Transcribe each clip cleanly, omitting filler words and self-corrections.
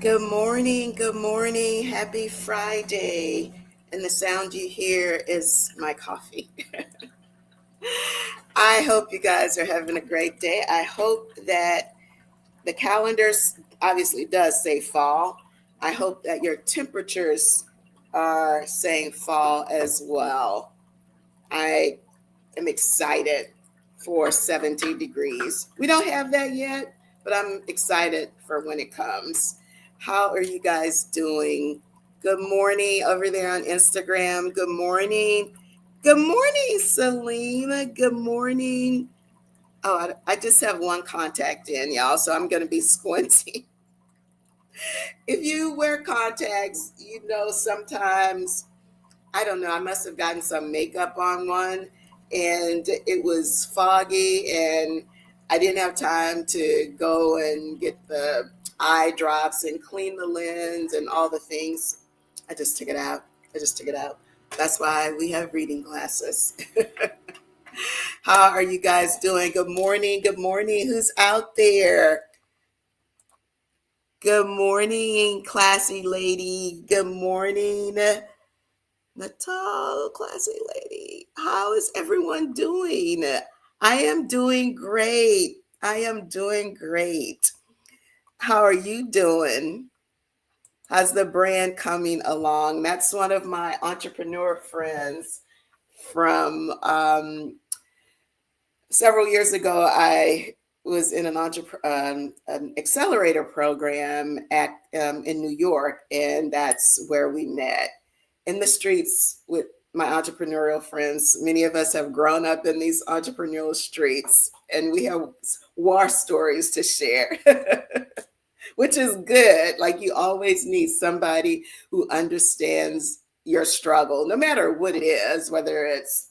Good morning, good morning, happy Friday. And the sound you hear is my coffee. I hope you guys are having a great day. I hope that the calendar obviously does say fall. I hope that your temperatures are saying fall as well. I am excited for 70 degrees. We don't have that yet, but I'm excited for when it comes. How are you guys doing? Good morning over there on Instagram. Good morning. Good morning, Selena. Good morning. Oh, I just have one contact in, y'all, so I'm going to be squinting. If you wear contacts, you know sometimes I don't know. I must have gotten some makeup on one and it was foggy and I didn't have time to go and get the eye drops and clean the lens and all the things. I just took it out. I just took it out. That's why we have reading glasses. How are you guys doing? Good morning. Good morning. Who's out there? Good morning, classy lady. Good morning. The tall, classy lady. How is everyone doing? I am doing great. I am doing great. How are you doing? How's the brand coming along? That's one of my entrepreneur friends from several years ago. I was in an accelerator program at in New York, and that's where we met in the streets with my entrepreneurial friends. Many of us have grown up in these entrepreneurial streets, and we have war stories to share, which is good. Like you always need somebody who understands your struggle, no matter what it is, whether it's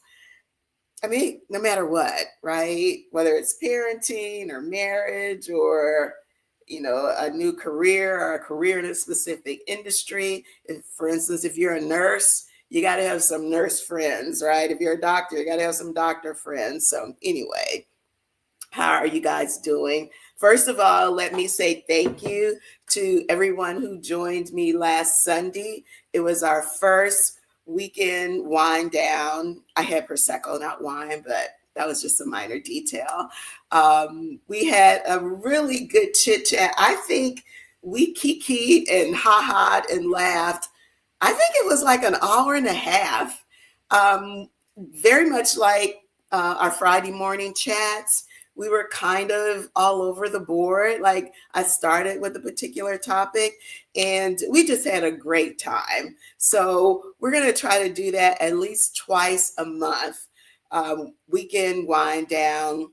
no matter what, right? Whether it's parenting or marriage or, a new career or a career in a specific industry. If, for instance, if you're a nurse, you got to have some nurse friends, right? If you're a doctor, you got to have some doctor friends. So, anyway, how are you guys doing? First of all, let me say thank you to everyone who joined me last Sunday. It was our first weekend wine down. I had Prosecco, not wine, but that was just a minor detail. We had a really good chit chat. I think we kikied and ha-ha and laughed. I think it was like an hour and a half. Very much like our Friday morning chats. We were kind of all over the board. Like I started with a particular topic and we just had a great time. So we're going to try to do that at least twice a month. Weekend wind down.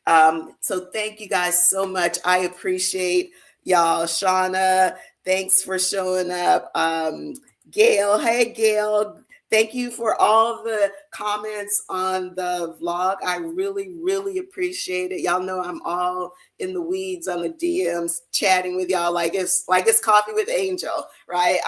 So thank you guys so much. I appreciate y'all. Shauna, thanks for showing up. Gail, hey Gail, thank you for all the comments on the vlog. I really, really appreciate it. Y'all know I'm all in the weeds on the DMs, chatting with y'all like it's coffee with Angel, right?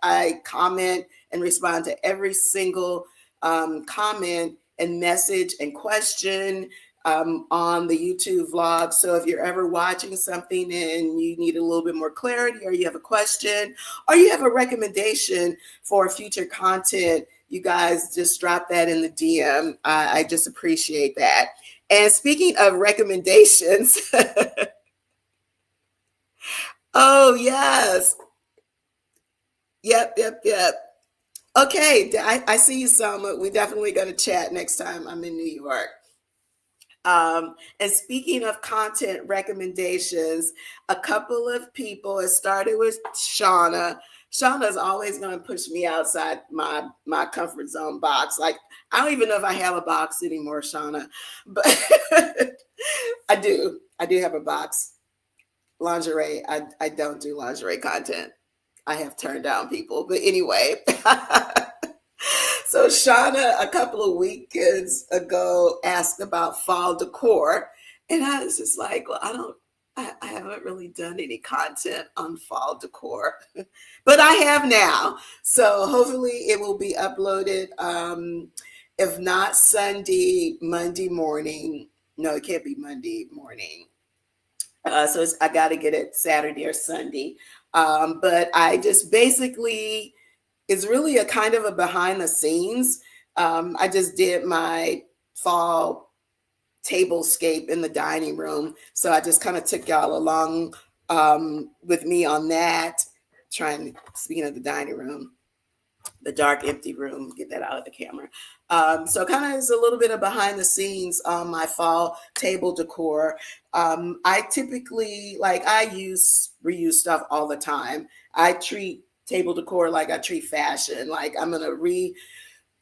I comment and respond to every single comment and message and question on the YouTube vlog. So if you're ever watching something and you need a little bit more clarity or you have a question or you have a recommendation for future content, you guys just drop that in the DM. I just appreciate that. And speaking of recommendations, oh, yes. Yep. Okay, I see you, Selma. We definitely going to chat next time I'm in New York. And speaking of content recommendations, a couple of people, it started with Shauna. Shauna's always going to push me outside my comfort zone box. Like, I don't even know if I have a box anymore, Shauna, but I do. I do have a box. Lingerie. I don't do lingerie content. I have turned down people. But anyway. So Shauna, a couple of weekends ago, asked about fall decor, and I was just like, "Well, I haven't really done any content on fall decor, but I have now. So hopefully, it will be uploaded. If not Sunday, Monday morning. No, it can't be Monday morning. I got to get it Saturday or Sunday. But I just basically, it's really a kind of a behind the scenes. I just did my fall tablescape in the dining room. So I just kind of took y'all along with me on that, speaking of the dining room, the dark, empty room, get that out of the camera. So kind of is a little bit of behind the scenes on my fall table decor. I typically, I reuse stuff all the time. I treat table decor like I treat fashion. Like I'm gonna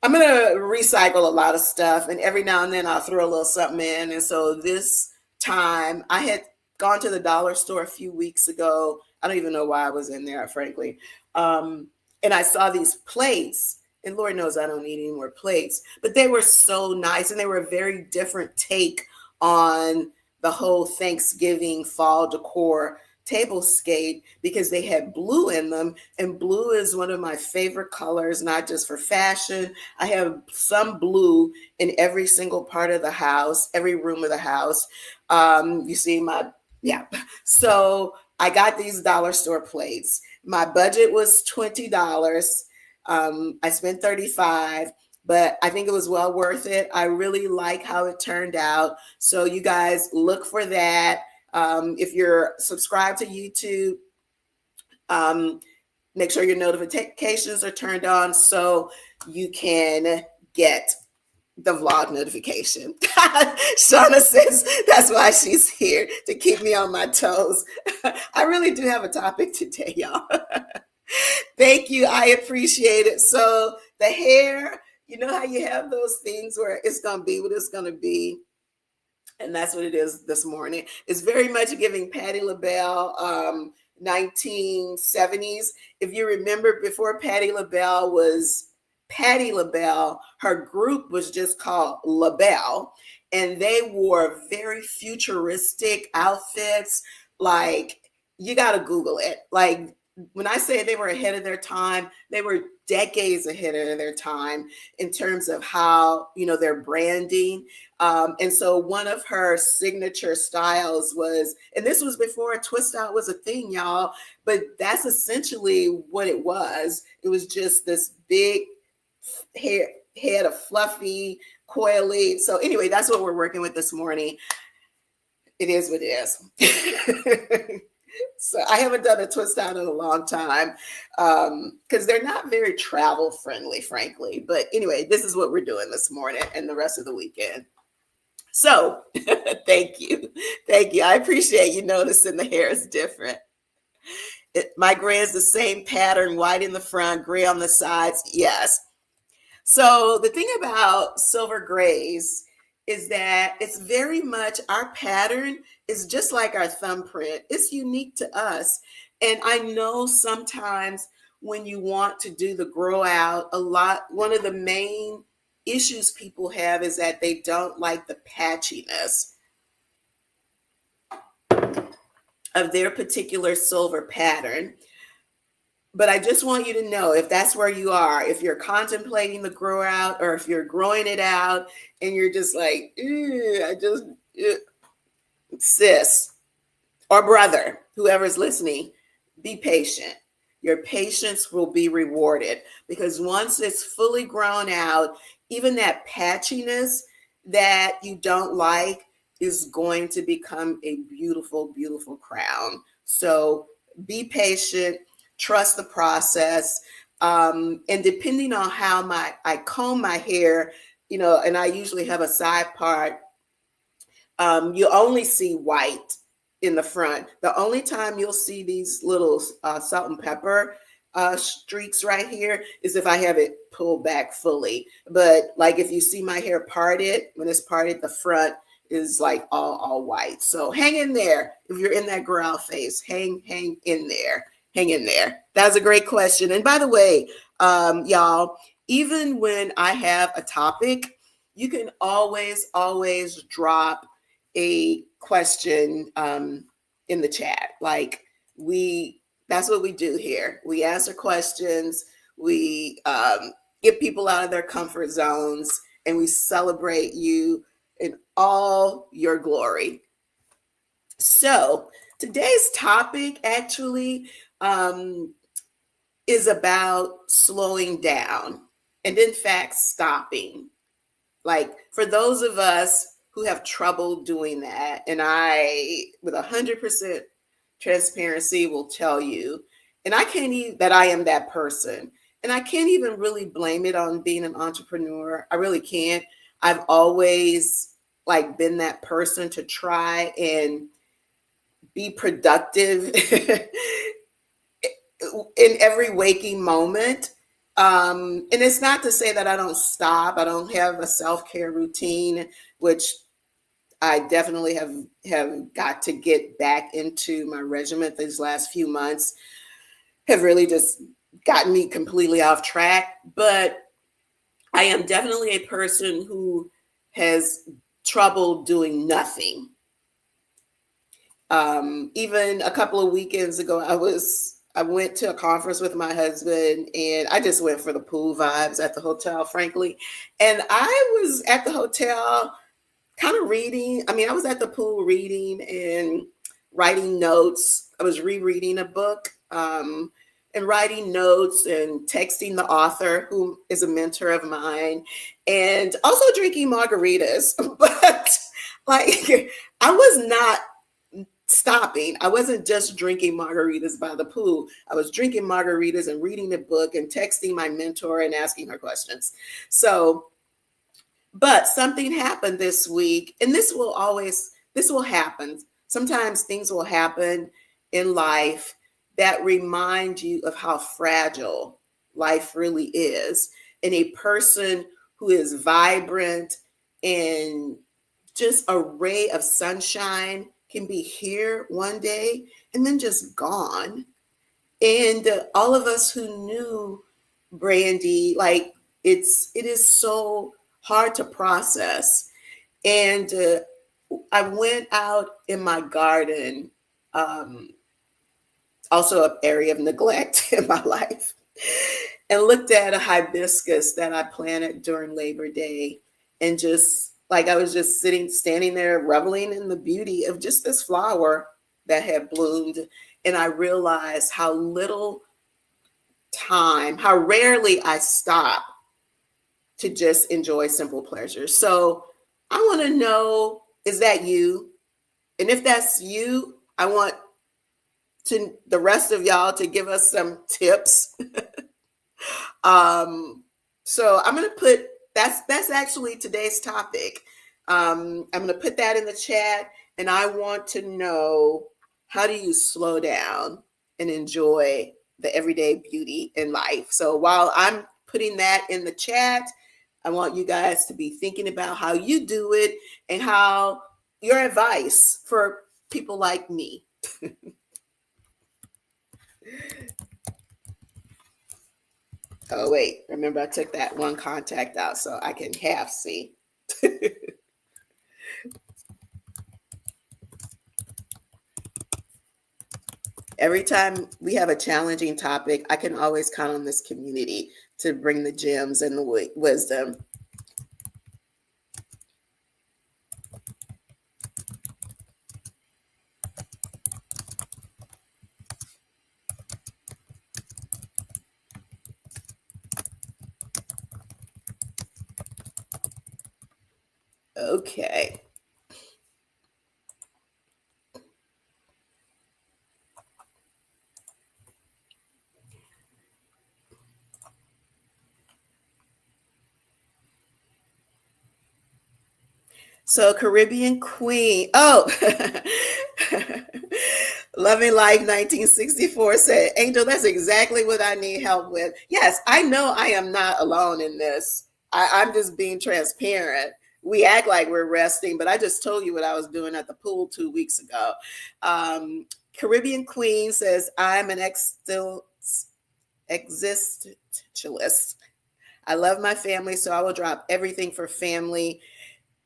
recycle a lot of stuff, and every now and then I'll throw a little something in. And so this time, I had gone to the dollar store a few weeks ago. I don't even know why I was in there, frankly. And I saw these plates, and Lord knows I don't need any more plates, but they were so nice, and they were a very different take on the whole Thanksgiving fall decor tablescape because they had blue in them, and blue is one of my favorite colors, not just for fashion. I have some blue in every single part of the house, every room of the house. You see yeah. So I got these dollar store plates. My budget was $20. I spent 35, but I think it was well worth it. I really like how it turned out. So you guys look for that. If you're subscribed to YouTube, make sure your notifications are turned on so you can get the vlog notification. Shauna says that's why she's here, to keep me on my toes. I really do have a topic today, y'all. Thank you. I appreciate it. So the hair, you know how you have those things where it's going to be what it's going to be. And that's what it is this morning. It's very much giving Patti LaBelle 1970s. If you remember, before Patti LaBelle was Patti LaBelle, her group was just called LaBelle, and they wore very futuristic outfits. Like, you got to Google it. Like, when I say they were ahead of their time, they were decades ahead of their time in terms of how, their branding. And so one of her signature styles was, and this was before a twist out was a thing, y'all, but that's essentially what it was. It was just this big head of fluffy, coily. So anyway, that's what we're working with this morning. It is what it is. So I haven't done a twist out in a long time because they're not very travel friendly, frankly. But anyway, this is what we're doing this morning and the rest of the weekend. So thank you. Thank you. I appreciate you noticing the hair is different. My gray is the same pattern, white in the front, gray on the sides. Yes. So the thing about silver grays is that it's very much, our pattern is just like our thumbprint. It's unique to us. And I know sometimes when you want to do the grow out, one of the main issues people have is that they don't like the patchiness of their particular silver pattern. But I just want you to know, if that's where you are, if you're contemplating the grow out, or if you're growing it out and you're just like, sis or brother, whoever's listening, be patient. Your patience will be rewarded, because once it's fully grown out, even that patchiness that you don't like is going to become a beautiful, beautiful crown. So be patient. Trust the process. And depending on how I comb my hair, and I usually have a side part, you only see white in the front. The only time you'll see these little salt and pepper streaks right here is if I have it pulled back fully. But like, if you see my hair parted, when it's parted, the front is like all white. So hang in there. If you're in that growl phase, hang in there. Hang in there. That's a great question. And by the way, y'all, even when I have a topic, you can always drop a question in the chat. Like, that's what we do here. We answer questions. We get people out of their comfort zones, and we celebrate you in all your glory. So today's topic actually um, is about slowing down and, in fact, stopping. Like for those of us who have trouble doing that, and I, with 100% transparency, will tell you, and I can't even that I am that person, and I can't even really blame it on being an entrepreneur. I really can't. I've always like been that person to try and be productive in every waking moment. And it's not to say that I don't stop. I don't have a self-care routine, which I definitely have got to get back into my regiment. These last few months have really just gotten me completely off track. But I am definitely a person who has trouble doing nothing. Even a couple of weekends ago, I went to a conference with my husband, and I just went for the pool vibes at the hotel, frankly. And I was at the hotel kind of reading. I mean, I was at the pool reading and writing notes. I was rereading a book, and writing notes and texting the author, who is a mentor of mine, and also drinking margaritas. But like, I was not stopping. I wasn't just drinking margaritas by the pool. I was drinking margaritas and reading a book and texting my mentor and asking her questions. So, but something happened this week, and this will happen. Sometimes things will happen in life that remind you of how fragile life really is. And a person who is vibrant and just a ray of sunshine can be here one day and then just gone. And all of us who knew Brandy, like it is so hard to process. And I went out in my garden, um, also an area of neglect in my life, and looked at a hibiscus that I planted during Labor Day, and just like I was just standing there, reveling in the beauty of just this flower that had bloomed. And I realized how little time, how rarely I stop to just enjoy simple pleasures. So I want to know, is that you? And if that's you, I want to the rest of y'all to give us some tips. um, so I'm gonna put that's actually today's topic. I'm gonna put that in the chat, and I want to know, how do you slow down and enjoy the everyday beauty in life? So while I'm putting that in the chat, I want you guys to be thinking about how you do it and how your advice for people like me. Oh, wait, remember I took that one contact out so I can half see. Every time we have a challenging topic, I can always count on this community to bring the gems and the wisdom. Okay. So Caribbean Queen. Oh, Loving Life 1964 said, Angel, that's exactly what I need help with. Yes, I know I am not alone in this. I'm just being transparent. We act like we're resting, but I just told you what I was doing at the pool 2 weeks ago. Um, Caribbean Queen says, I'm an existentialist. I love my family, so I will drop everything for family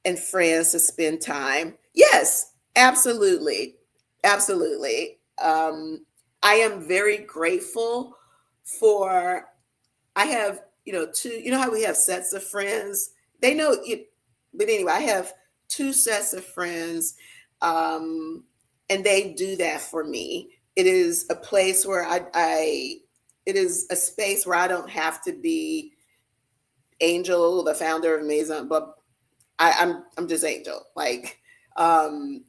and friends to spend time. Yes, absolutely. Absolutely. I am very grateful for, I have, you know how we have sets of friends? They know it, but anyway, I have two sets of friends. Um, and they do that for me. It is a place where it is a space where I don't have to be Angel, the founder of Maison, but I'm just Angel. Like,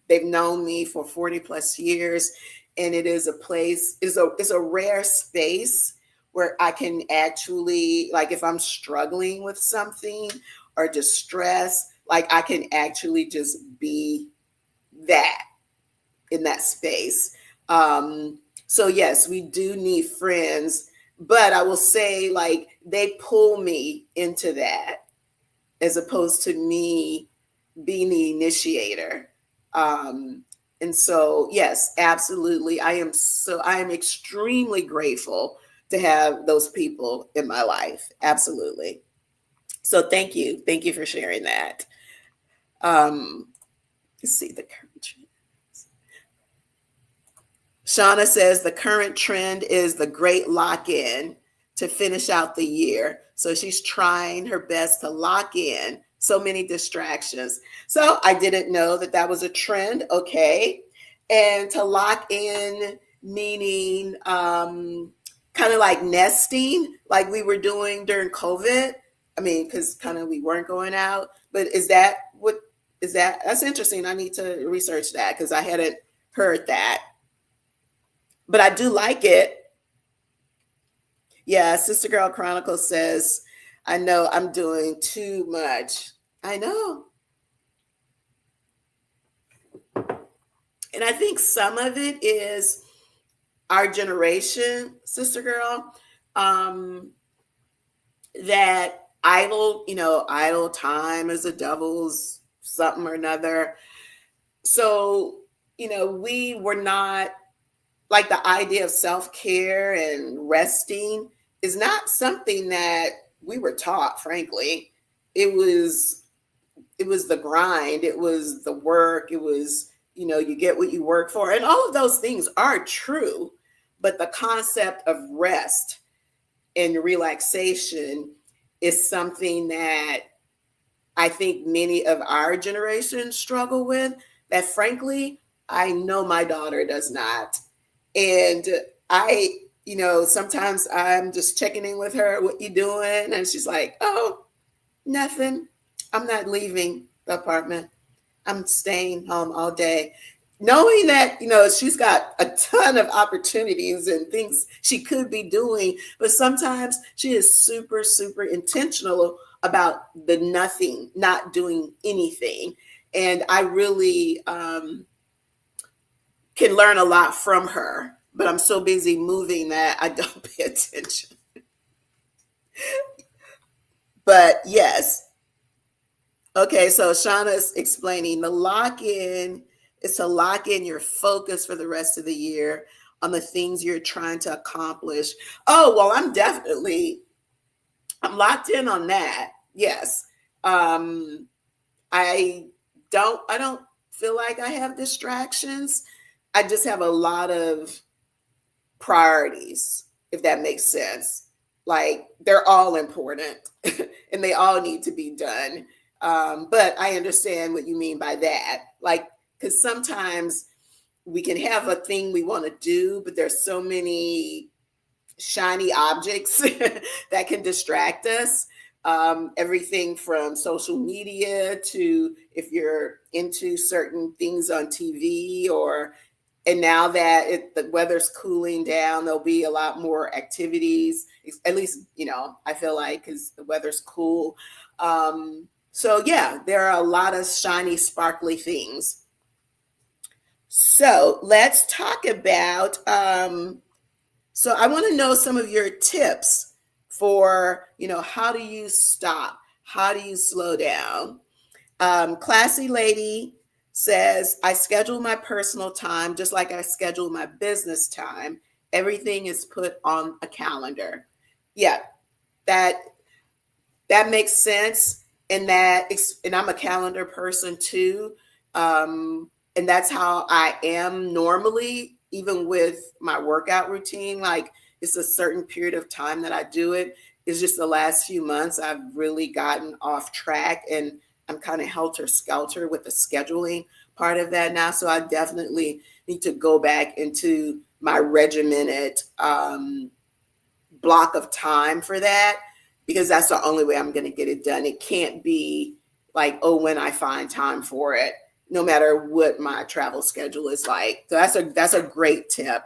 they've known me for 40 plus years, and it is a place, it's a rare space where I can actually, like, if I'm struggling with something or distress, like I can actually just be that in that space. So yes, we do need friends, but I will say, like, they pull me into that as opposed to me being the initiator. Um, and so, yes, absolutely. I am extremely grateful to have those people in my life. Absolutely. So thank you. Thank you for sharing that. Um, let's see the current. Shauna says the current trend is the great lock in to finish out the year. So she's trying her best to lock in. So many distractions. So I didn't know that that was a trend. Okay. And to lock in, meaning kind of like nesting, like we were doing during COVID. I mean, because kind of we weren't going out. But is that what is that? That's interesting. I need to research that because I hadn't heard that, but I do like it. Yeah, Sister Girl Chronicle says, I know I'm doing too much. I know. And I think some of it is our generation, Sister Girl, um, that idle time is a devil's something or another. So, we were not, like, the idea of self-care and resting is not something that we were taught, frankly. It was it was the grind, it was the work, it was, you get what you work for, and all of those things are true, but the concept of rest and relaxation is something that I think many of our generation struggle with, that frankly I know my daughter does not. And I, sometimes I'm just checking in with her, what you doing? And she's like, oh, nothing. I'm not leaving the apartment. I'm staying home all day. Knowing that, she's got a ton of opportunities and things she could be doing, but sometimes she is super, super intentional about the nothing, not doing anything. And I really can learn a lot from her, but I'm so busy moving that I don't pay attention. But yes. Okay, so Shauna's explaining the lock in is to lock in your focus for the rest of the year on the things you're trying to accomplish. Oh, well, I'm locked in on that. Yes. Um, I don't feel like I have distractions. I just have a lot of priorities, if that makes sense. Like, they're all important and they all need to be done. But I understand what you mean by that. Like, because sometimes we can have a thing we want to do, but there's so many shiny objects that can distract us. Everything from social media to if you're into certain things on TV, or and now that the weather's cooling down, there'll be a lot more activities. At least, I feel like, because the weather's cool. So yeah, there are a lot of shiny, sparkly things. So let's talk about. So I want to know some of your tips for, how do you stop? How do you slow down? Classy Lady says, I schedule my personal time just like I schedule my business time. Everything is put on a calendar. Yeah, that that makes sense. And I'm a calendar person too. And that's how I am normally, even with my workout routine. Like, it's a certain period of time that I do it. It's just the last few months I've really gotten off track, and I'm kind of helter skelter with the scheduling part of that now. So I definitely need to go back into my regimented block of time for that, because that's the only way I'm going to get it done. It can't be like, oh, when I find time for it, no matter what my travel schedule is like. So that's a great tip.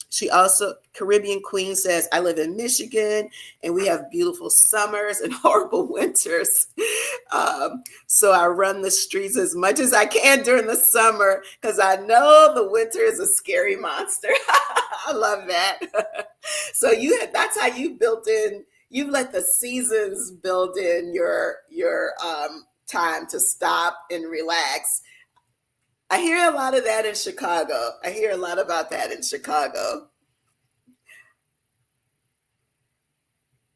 She also, Caribbean Queen says, I live in Michigan and we have beautiful summers and horrible winters. So I run the streets as much as I can during the summer because I know the winter is a scary monster. I love that. So that's how you built in, you've let the seasons build in your time to stop and relax. I hear a lot of that in Chicago. I hear a lot about that in Chicago.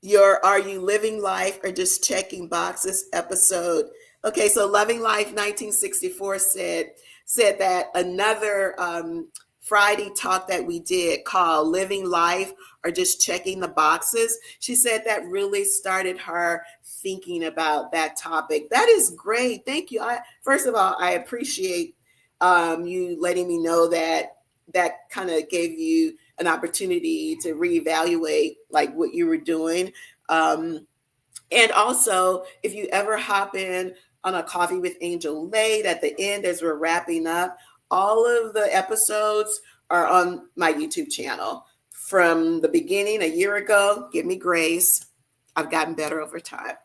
Your Are You Living Life or Just Checking Boxes episode. Okay, so Loving Life 1964 said that another Friday talk that we did called Living Life or Just Checking the Boxes. She said that really started her thinking about that topic. That is great. Thank you. First of all, I appreciate you letting me know that kind of gave you an opportunity to reevaluate like what you were doing. And also, if you ever hop in on a Coffee with Angel late at the end as we're wrapping up, all of the episodes are on my YouTube channel. From the beginning a year ago, give me grace. I've gotten better over time.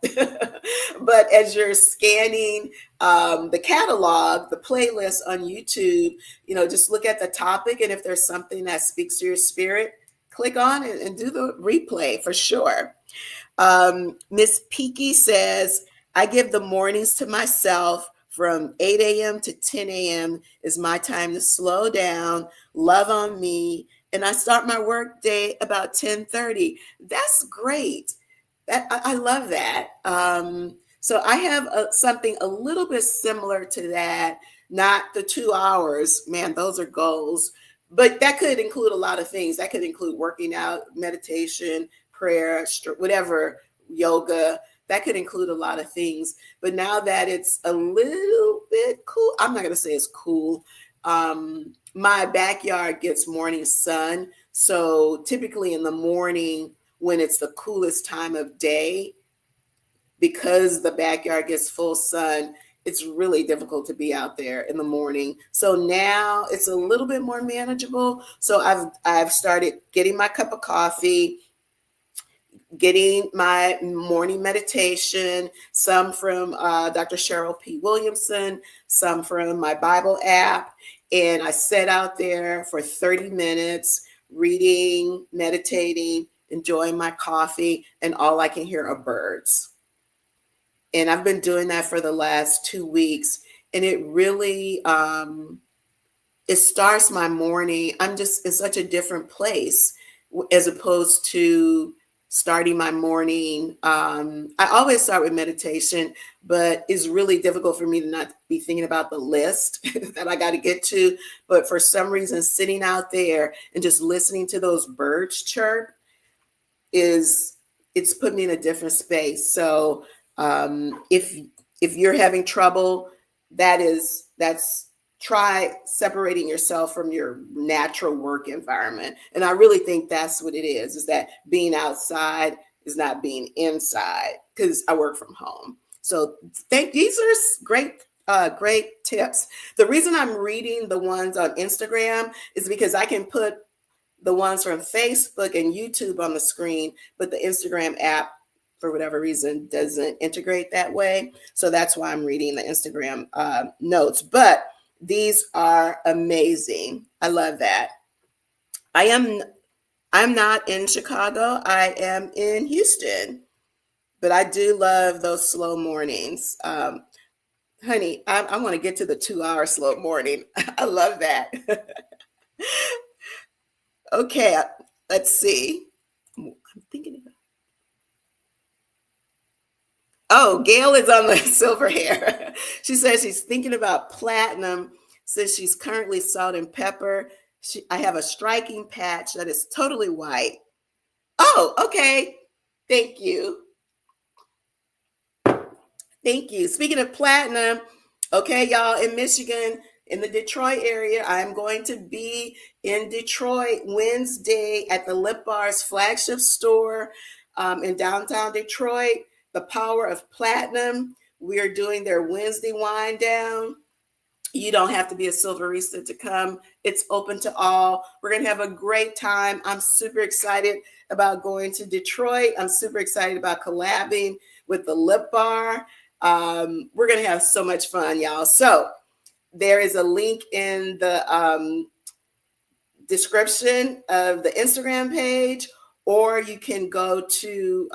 But as you're scanning the catalog, the playlist on YouTube, just look at the topic. And if there's something that speaks to your spirit, click on it and do the replay for sure. Miss Peaky says, I give the mornings to myself from 8 a.m. to 10 a.m. is my time to slow down, love on me, and I start my work day about 10:30. That's great. I love that. So I have something a little bit similar to that, not the 2 hours, man, those are goals, but that could include a lot of things. That could include working out, meditation, prayer, whatever, yoga. That could include a lot of things. But now that it's a little bit cool, I'm not going to say it's cool. My backyard gets morning sun. So typically in the morning, when it's the coolest time of day, because the backyard gets full sun, it's really difficult to be out there in the morning. So now it's a little bit more manageable. So I've started getting my cup of coffee, getting my morning meditation, some from Dr. Cheryl P. Williamson, some from my Bible app. And I sit out there for 30 minutes, reading, meditating, enjoying my coffee, and all I can hear are birds. And I've been doing that for the last 2 weeks. And it really, it starts my morning. I'm just in such a different place as opposed to starting my morning. I always start with meditation, but it's really difficult for me to not be thinking about the list that I got to get to. But for some reason, sitting out there and just listening to those birds chirp it's put me in a different space. So if you're having trouble, that's try separating yourself from your natural work environment. And I really think that's what it is that being outside is not being inside, because I work from home. So these are great tips. The reason I'm reading the ones on Instagram is because I can put the ones from Facebook and YouTube on the screen, but the Instagram app, for whatever reason, doesn't integrate that way. So that's why I'm reading the Instagram notes. But these are amazing. I love that. I'm not in Chicago. I am in Houston, but I do love those slow mornings. Honey, I want to get to the 2 hour slow morning. I love that. Okay, let's see. I'm thinking about. Oh, Gail is on the silver hair. She says she's thinking about platinum since she's currently salt and pepper. I have a striking patch that is totally white. Oh, okay. Thank you. Thank you. Speaking of platinum, okay, y'all, in Michigan, in the Detroit area. I'm going to be in Detroit Wednesday at the Lip Bar's flagship store in downtown Detroit, The Power of Platinum. We are doing their Wednesday wine down. You don't have to be a silverista to come. It's open to all. We're going to have a great time. I'm super excited about going to Detroit. I'm super excited about collabing with the Lip Bar. We're going to have so much fun, y'all. So there is a link in the description of the Instagram page, or you can go to,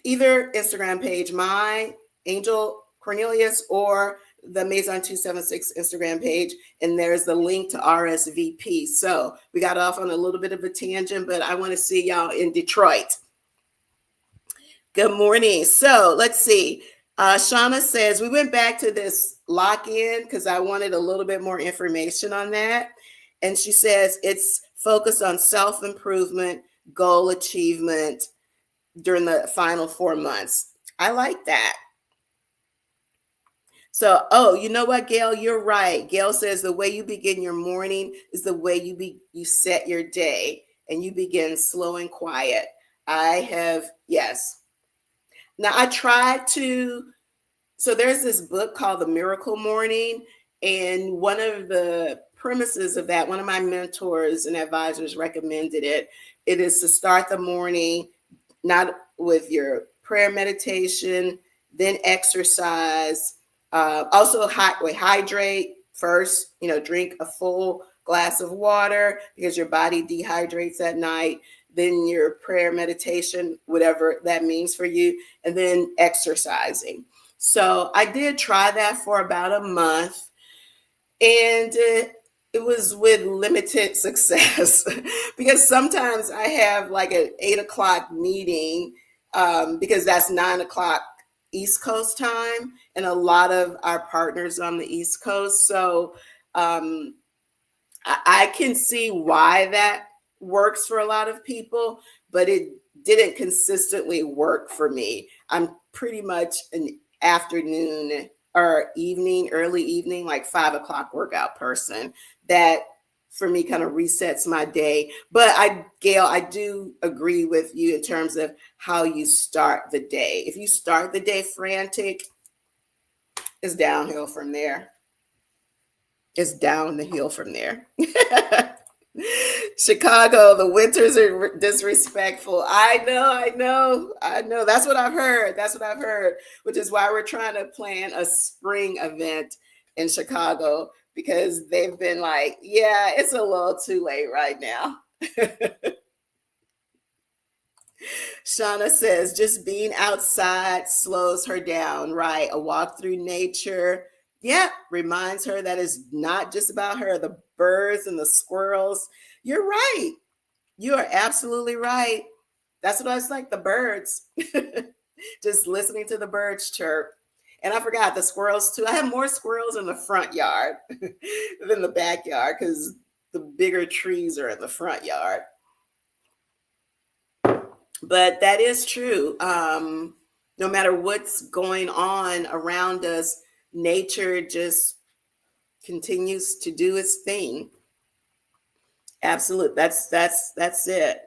either Instagram page, my Angel Cornelius, or the Maison 276 Instagram page, and there's the link to RSVP. So we got off on a little bit of a tangent, but I want to see y'all in Detroit. Good morning. So let's see. Shauna says, we went back to this lock-in because I wanted a little bit more information on that. And she says it's focused on self-improvement, goal achievement during the final 4 months. I like that. So, you know what, Gail, you're right. Gail says the way you begin your morning is the way you set your day, and you begin slow and quiet. Yes. Now I tried to, so there's this book called The Miracle Morning, and one of the premises of that, one of my mentors and advisors recommended it. It is to start the morning not with your prayer meditation, then exercise. Also hydrate first, drink a full glass of water because your body dehydrates at night, then your prayer meditation, whatever that means for you, and then exercising. So I did try that for about a month, and it was with limited success because sometimes I have like an 8 o'clock meeting because that's 9 o'clock East Coast time, and a lot of our partners on the East Coast. So I can see why that works for a lot of people, but it didn't consistently work for me. I'm pretty much an afternoon or early evening, like 5 o'clock workout person. That for me kind of resets my day. But Gail, I do agree with you in terms of how you start the day. If you start the day frantic, it's downhill from there. It's down the hill from there. Chicago, the winters are disrespectful. I know. That's what I've heard. Which is why we're trying to plan a spring event in Chicago, because they've been like, yeah, it's a little too late right now. Shauna says, just being outside slows her down, right? A walk through nature, reminds her that it's not just about her. The birds and the squirrels. You're right. You are absolutely right. That's what I was like, the birds. Just listening to the birds chirp. And I forgot the squirrels too. I have more squirrels in the front yard than the backyard because the bigger trees are in the front yard. But that is true. No matter what's going on around us, nature just continues to do its thing. Absolutely. That's it.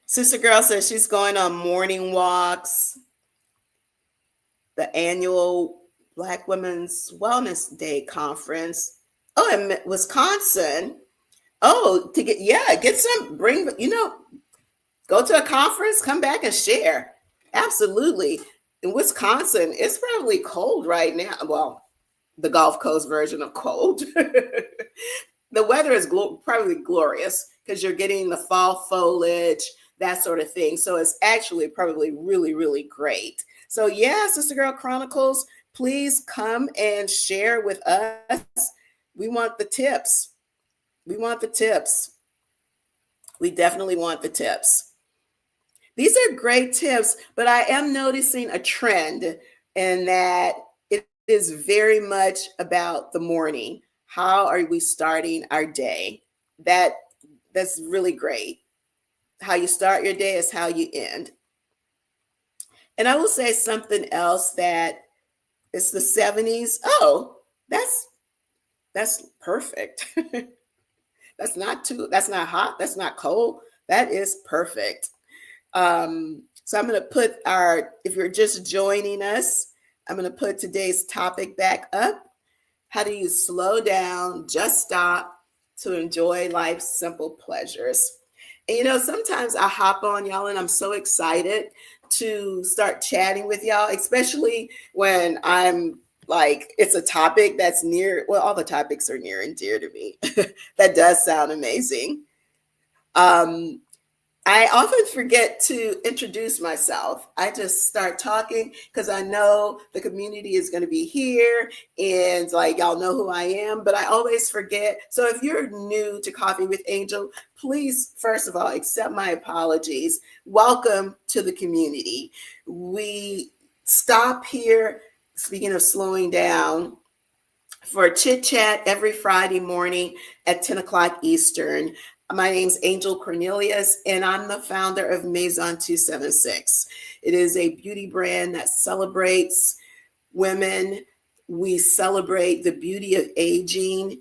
Sister Girl says she's going on morning walks. The annual Black Women's Wellness Day conference. Oh, in Wisconsin. Oh, get some, go to a conference, come back and share. Absolutely. In Wisconsin, it's probably cold right now. Well, the Gulf Coast version of cold. The weather is probably glorious because you're getting the fall foliage, that sort of thing. So it's actually probably really, really great. So Sister Girl Chronicles, please come and share with us. We want the tips. We definitely want the tips. These are great tips, but I am noticing a trend in that it is very much about the morning. How are we starting our day? That's really great. How you start your day is how you end. And I will say something else that It's the 70s. Oh, that's perfect. That's not hot, that's not cold. That is perfect. So I'm going to put if you're just joining us, I'm going to put today's topic back up. How do you slow down, just stop to enjoy life's simple pleasures? And sometimes I hop on y'all and I'm so excited to start chatting with y'all, especially when I'm like, it's a topic that's all the topics are near and dear to me. That does sound amazing. Um, I often forget to introduce myself. I just start talking because I know the community is going to be here and like y'all know who I am, but I always forget. So if you're new to Coffee with Angel, please, first of all, accept my apologies. Welcome to the community. We stop here, speaking of slowing down, for a chit chat every Friday morning at 10 o'clock Eastern. My name's Angel Cornelius, and I'm the founder of Maison 276. It is a beauty brand that celebrates women. We celebrate the beauty of aging.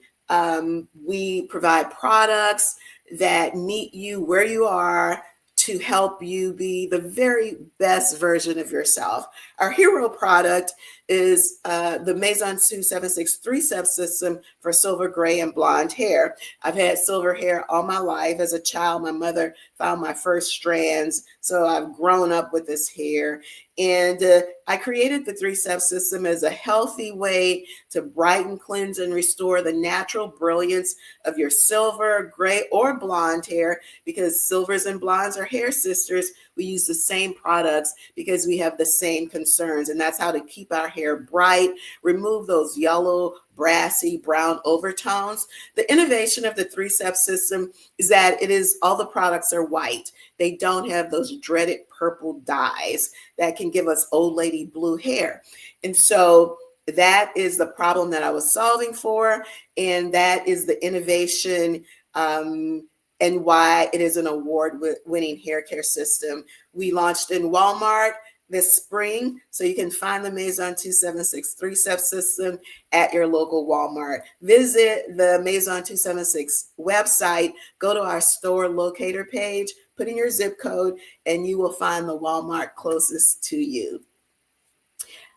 We provide products that meet you where you are to help you be the very best version of yourself. Our hero product is the Maison 276 three-step system for silver, gray, and blonde hair. I've had silver hair all my life. As a child, my mother found my first strands, so I've grown up with this hair. And I created the three-step system as a healthy way to brighten, cleanse, and restore the natural brilliance of your silver, gray, or blonde hair, because silvers and blondes are hair sisters. We use the same products because we have the same concerns, and that's how to keep our hair bright, remove those yellow, brassy, brown overtones. The innovation of the three-step system is that all the products are white. They don't have those dreaded purple dyes that can give us old lady blue hair. And so that is the problem that I was solving for, and that is the innovation and why it is an award-winning hair care system. We launched in Walmart this spring, so you can find the Maison 276 three-step system at your local Walmart. Visit the Maison 276 website, go to our store locator page, put in your zip code, and you will find the Walmart closest to you.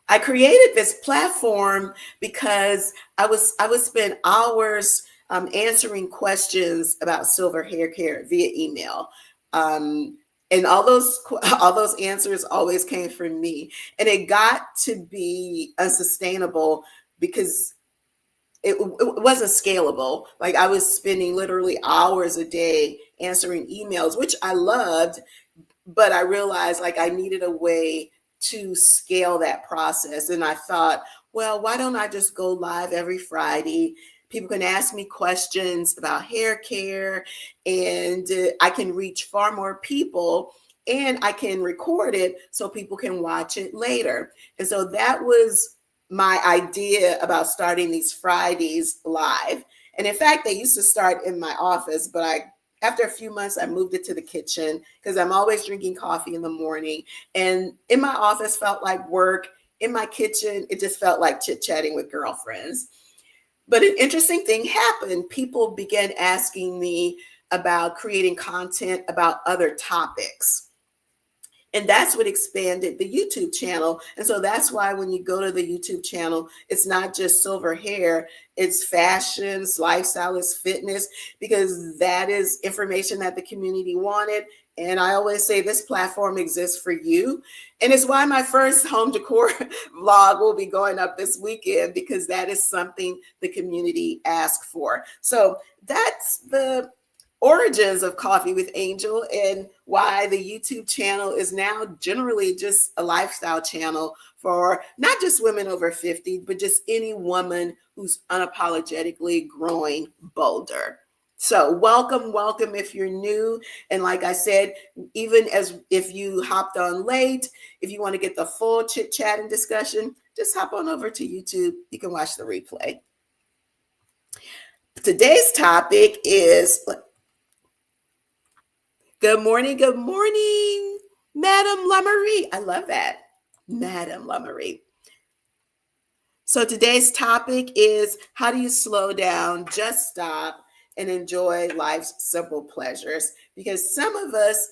I created this platform because I would spend hours answering questions about silver hair care via email. And all those answers always came from me. And it got to be unsustainable because it wasn't scalable. Like, I was spending literally hours a day answering emails, which I loved, but I realized like I needed a way to scale that process. And I thought, well, why don't I just go live every Friday? People can ask me questions about hair care, and I can reach far more people, and I can record it so people can watch it later. And so that was my idea about starting these Fridays live. And in fact, they used to start in my office, but after a few months, I moved it to the kitchen because I'm always drinking coffee in the morning. And in my office felt like work. In my kitchen, it just felt like chit-chatting with girlfriends. But an interesting thing happened. People began asking me about creating content about other topics. And that's what expanded the YouTube channel. And so that's why when you go to the YouTube channel, it's not just silver hair, it's fashions, lifestyle, it's fitness, because that is information that the community wanted. And I always say this platform exists for you. And it's why my first home decor vlog will be going up this weekend, because that is something the community asked for. So that's the origins of Coffee with Angel, and why the YouTube channel is now generally just a lifestyle channel for not just women over 50, but just any woman who's unapologetically growing bolder. So welcome if you're new. And like I said, even as if you hopped on late, if you want to get the full chit chat and discussion, just hop on over to YouTube. You can watch the replay. Today's topic is, good morning, Madame Lamerie. I love that, Madame Lamerie. So today's topic is, how do you slow down, just stop, and enjoy life's simple pleasures? Because some of us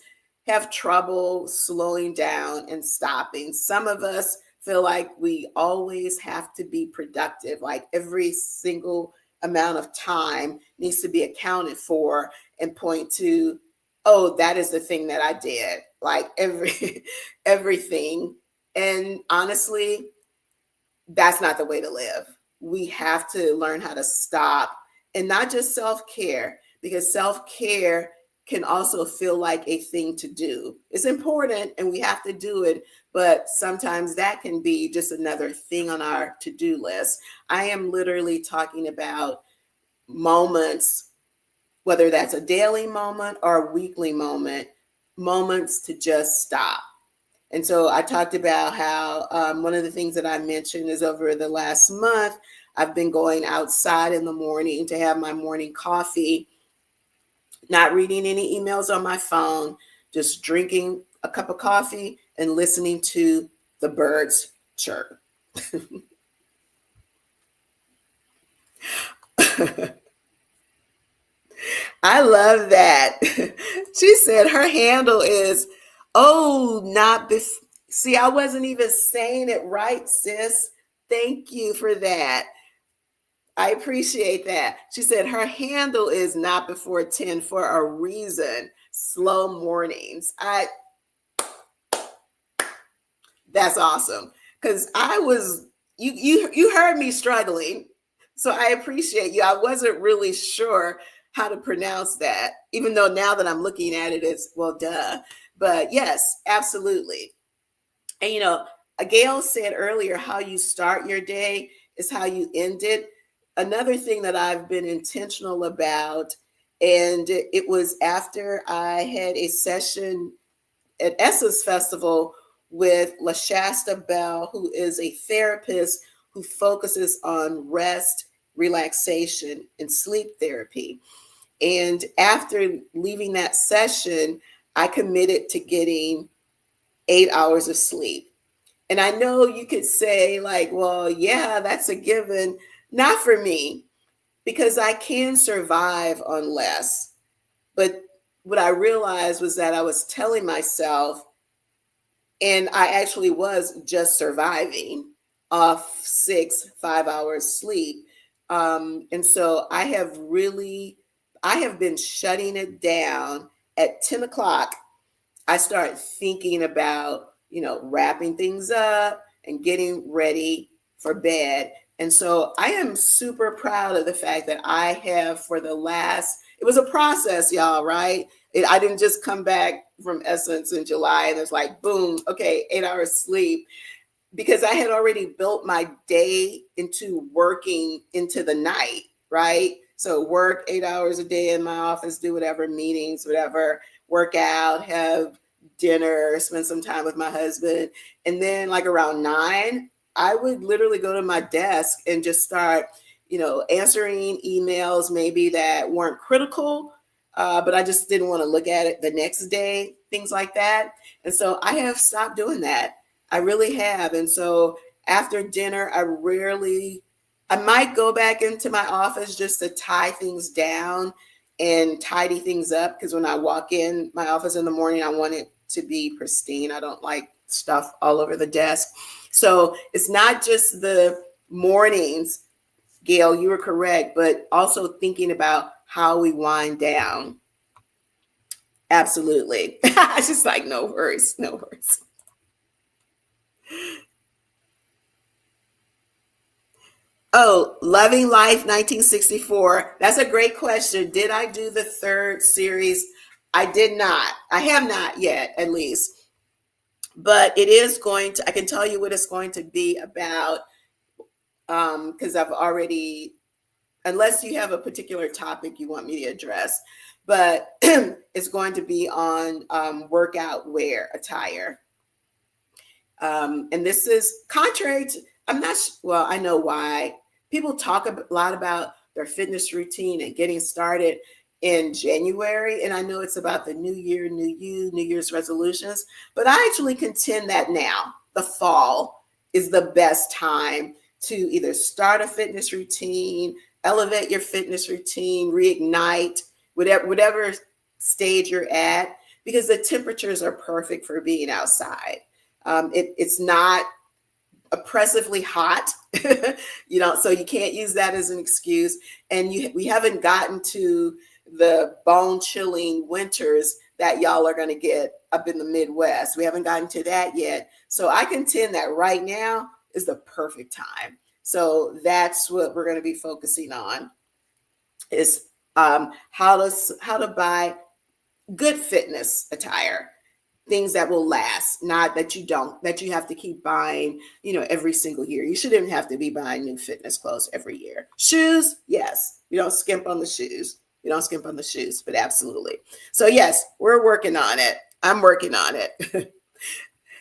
have trouble slowing down and stopping. Some of us feel like we always have to be productive, like every single amount of time needs to be accounted for and point to, oh, that is the thing that I did, like everything. And honestly, that's not the way to live. We have to learn how to stop, and not just self care, because self care can also feel like a thing to do. It's important and we have to do it, but sometimes that can be just another thing on our to do list. I am literally talking about moments, whether that's a daily moment or a weekly moment, moments to just stop. And so I talked about how one of the things that I mentioned is, over the last month, I've been going outside in the morning to have my morning coffee, not reading any emails on my phone, just drinking a cup of coffee and listening to the birds chirp. I love that. She said her handle is, oh, not this. See, I wasn't even saying it right, sis. Thank you for that. I appreciate that. She said her handle is not before 10 for a reason. Slow mornings. That's awesome. Because I was, you heard me struggling. So I appreciate you. I wasn't really sure how to pronounce that, even though now that I'm looking at it, it's, well, duh. But yes, absolutely. And Gail said earlier, how you start your day is how you end it. Another thing that I've been intentional about, and it was after I had a session at Essence Festival with LaShasta Bell, who is a therapist who focuses on rest, relaxation, and sleep therapy. And after leaving that session, I committed to getting 8 hours of sleep. And I know you could say, like, well, yeah, that's a given. Not for me, because I can survive on less. But what I realized was that I was telling myself, and I actually was just surviving off 5 hours sleep. And so I have been shutting it down at 10 o'clock. I start thinking about, wrapping things up and getting ready for bed. And so I am super proud of the fact that I have, it was a process, y'all, right? I didn't just come back from Essence in July and it's like, boom, okay, 8 hours sleep, because I had already built my day into working into the night, right? So work 8 hours a day in my office, do whatever, meetings, whatever, work out, have dinner, spend some time with my husband. And then like around 9, I would literally go to my desk and just start, answering emails maybe that weren't critical, but I just didn't want to look at it the next day, things like that. And so I have stopped doing that. I really have. And so after dinner, I might go back into my office just to tie things down and tidy things up. Because when I walk in my office in the morning, I want it to be pristine. I don't like stuff all over the desk. So it's not just the mornings, Gail, you were correct, but also thinking about how we wind down. Absolutely. I just like, no worries, no worries. Oh, Loving Life 1964. That's a great question. Did I do the third series? I did not. I have not yet, at least. But I can tell you what it's going to be about, because I've already, unless you have a particular topic you want me to address, but it's going to be on workout wear attire. And this is contrary to, I'm not, well, I know why. People talk a lot about their fitness routine and getting started in January. And I know it's about the new year, new you, New Year's resolutions, but I actually contend that now, the fall, is the best time to either start a fitness routine, elevate your fitness routine, reignite, whatever stage you're at, because the temperatures are perfect for being outside. It's not oppressively hot, so you can't use that as an excuse. And we haven't gotten to the bone chilling winters that y'all are going to get up in the Midwest. We haven't gotten to that yet. So I contend that right now is the perfect time. So that's what we're going to be focusing on, is how to buy good fitness attire, things that will last, not that you have to keep buying, every single year. You shouldn't have to be buying new fitness clothes every year. Shoes, yes, you don't skimp on the shoes. But absolutely. So yes, we're working on it. I'm working on it.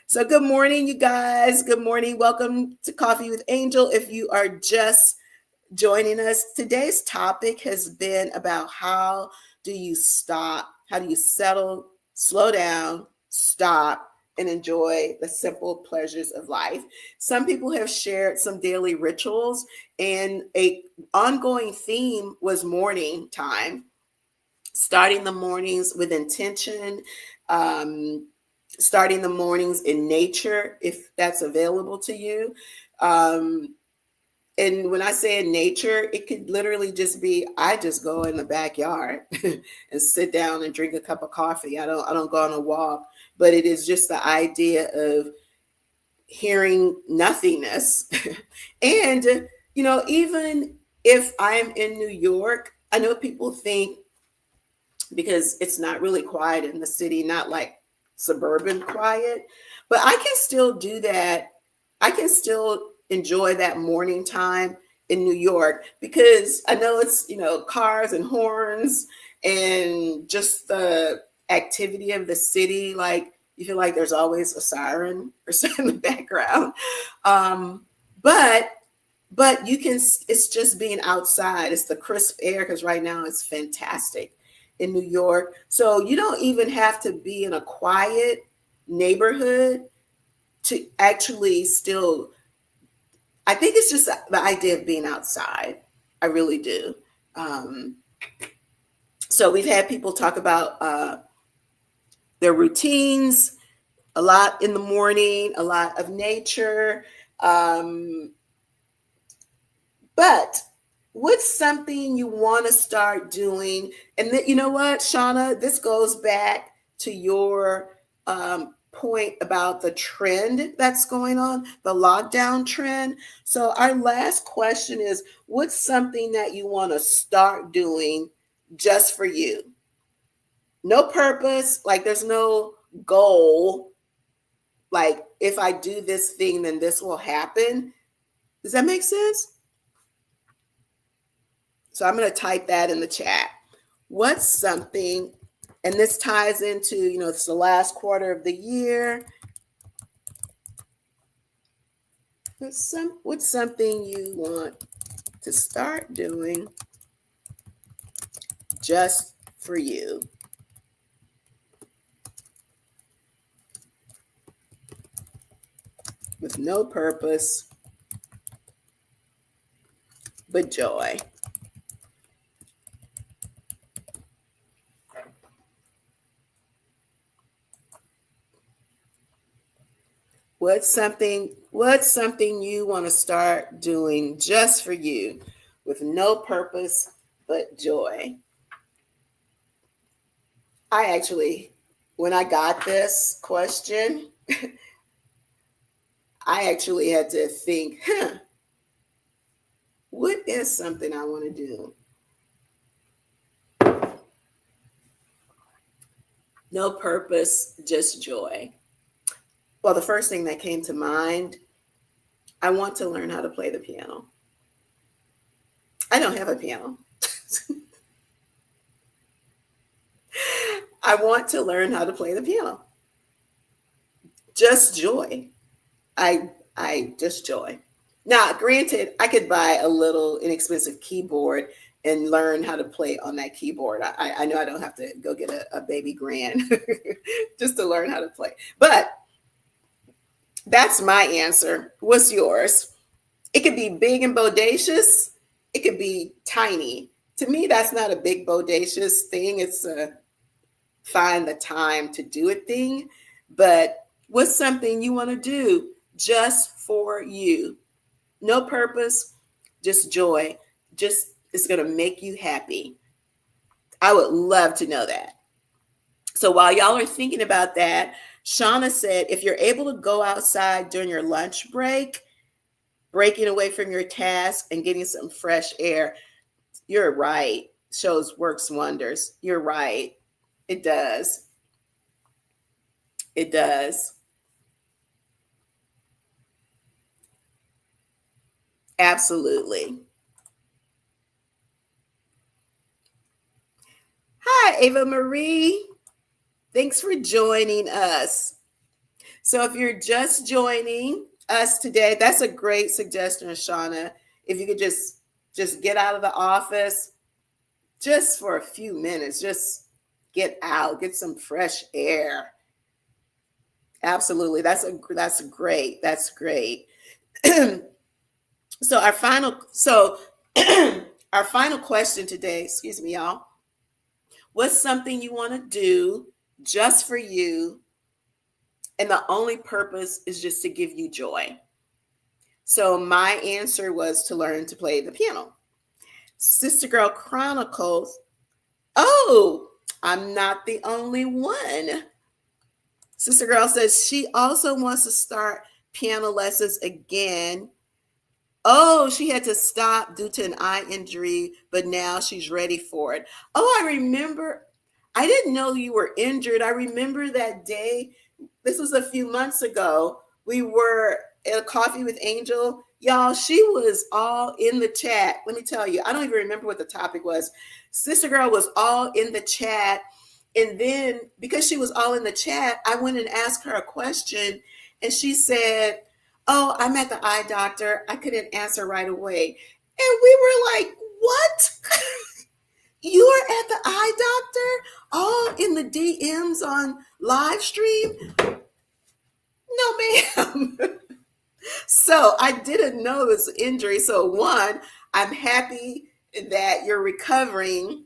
So good morning, you guys. Good morning. Welcome to Coffee with Angel. If you are just joining us, today's topic has been about how do you settle, slow down, stop, and enjoy the simple pleasures of life. Some people have shared some daily rituals, and a ongoing theme was morning time, starting the mornings with intention, starting the mornings in nature, if that's available to you. And when I say in nature, it could literally just be, I just go in the backyard and sit down and drink a cup of coffee. I don't go on a walk, but it is just the idea of hearing nothingness. And, even if I'm in New York, I know people think, because it's not really quiet in the city, not like suburban quiet, but I can still do that. I can still enjoy that morning time in New York, because I know it's, cars and horns and just the activity of the city. Like, you feel like there's always a siren or something in the background. But it's just being outside. It's the crisp air, because right now it's fantastic in New York. So you don't even have to be in a quiet neighborhood to actually still, I think it's just the idea of being outside. I really do. So we've had people talk about their routines, a lot in the morning, a lot of nature. But what's something you want to start doing? And you know what, Shauna, this goes back to your point about the trend that's going on, the lockdown trend. So our last question is, what's something that you want to start doing just for you? No purpose, like there's no goal. Like, if I do this thing, then this will happen. Does that make sense? So I'm going to type that in the chat. What's something, and this ties into, it's the last quarter of the year. What's something you want to start doing just for you? With no purpose but joy. What's something you want to start doing just for you with no purpose but joy? I actually, when I got this question, I actually had to think, what is something I want to do? No purpose, just joy. Well, the first thing that came to mind, I want to learn how to play the piano. I don't have a piano. I want to learn how to play the piano. Just joy. I just joy. Now, granted, I could buy a little inexpensive keyboard and learn how to play on that keyboard. I know I don't have to go get a baby grand just to learn how to play. But that's my answer. What's yours? It could be big and bodacious. It could be tiny. To me, that's not a big bodacious thing. It's a find the time to do it thing. But what's something you want to do just for you? No purpose, just joy. Just it's going to make you happy. I would love to know that. So while y'all are thinking about that, Shauna said if you're able to go outside during your lunch break, breaking away from your task and getting some fresh air, you're right. Shows works wonders. You're right. It does. It does. Absolutely. Hi, Ava Marie. Thanks for joining us. So if you're just joining us today, that's a great suggestion, Shauna. If you could just get out of the office just for a few minutes, just get out, get some fresh air. Absolutely. That's great. That's great. So our final question today, excuse me, y'all. What's something you want to do just for you, and the only purpose is just to give you joy? So my answer was to learn to play the piano. Sister Girl Chronicles. Oh, I'm not the only one. Sister Girl says she also wants to start piano lessons again. Oh, she had to stop due to an eye injury, but now she's ready for it. Oh, I remember. I didn't know you were injured. I remember that day. This was a few months ago. We were at a coffee with Angel. Y'all, she was all in the chat. Let me tell you, I don't even remember what the topic was. Sister Girl was all in the chat. And then because she was all in the chat, I went and asked her a question. And she said, oh, I'm at the eye doctor. I couldn't answer right away. And we were like, what? You are at the eye doctor? All in the DMs on live stream? No, ma'am. So I didn't know it was injury. So one, I'm happy that you're recovering.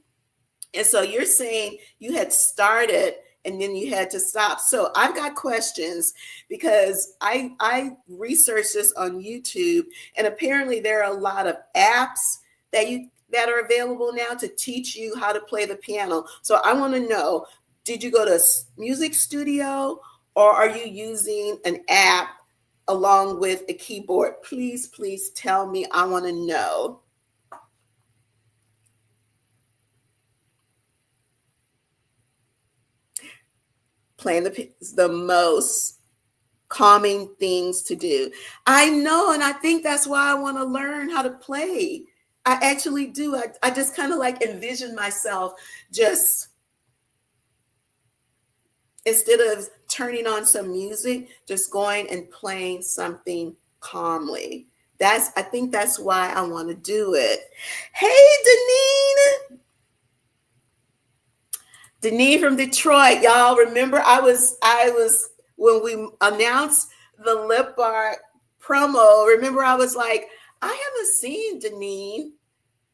And so you're saying you had started and then you had to stop. So I've got questions because I researched this on YouTube, and apparently there are a lot of apps that are available now to teach you how to play the piano. So I want to know, did you go to a music studio or are you using an app along with a keyboard? Please, please tell me. I want to know. Playing the most calming things to do. I know, and I think that's why I want to learn how to play. I actually do. I just kind of like envision myself just instead of turning on some music, just going and playing something calmly. I think that's why I want to do it. Hey, Deneen. Deneen from Detroit, y'all. Remember, I was when we announced the lip bar promo. Remember, I was like, I haven't seen Deneen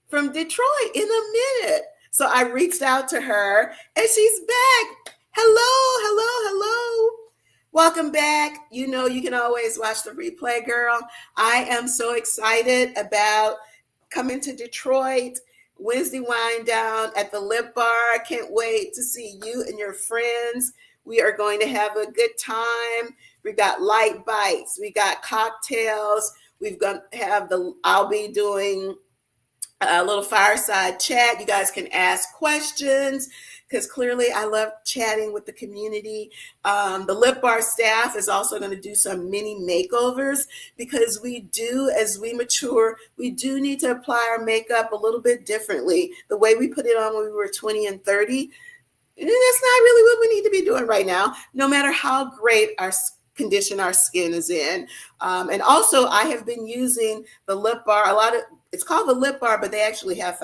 from Detroit in a minute. So I reached out to her, and she's back. Hello, hello, hello. Welcome back. You know, you can always watch the replay, girl. I am so excited about coming to Detroit. Wednesday wind down at the Lip Bar. Can't wait to see you and your friends. We are going to have a good time. We got light bites. We got cocktails. We've got have I'll be doing a little fireside chat. You guys can ask questions because clearly I love chatting with the community. The Lip Bar staff is also going to do some mini makeovers because as we mature, we do need to apply our makeup a little bit differently. The way we put it on when we were 20 and 30, that's not really what we need to be doing right now, no matter how great our condition our skin is in. And also I have been using the Lip Bar, it's called the Lip Bar, but they actually have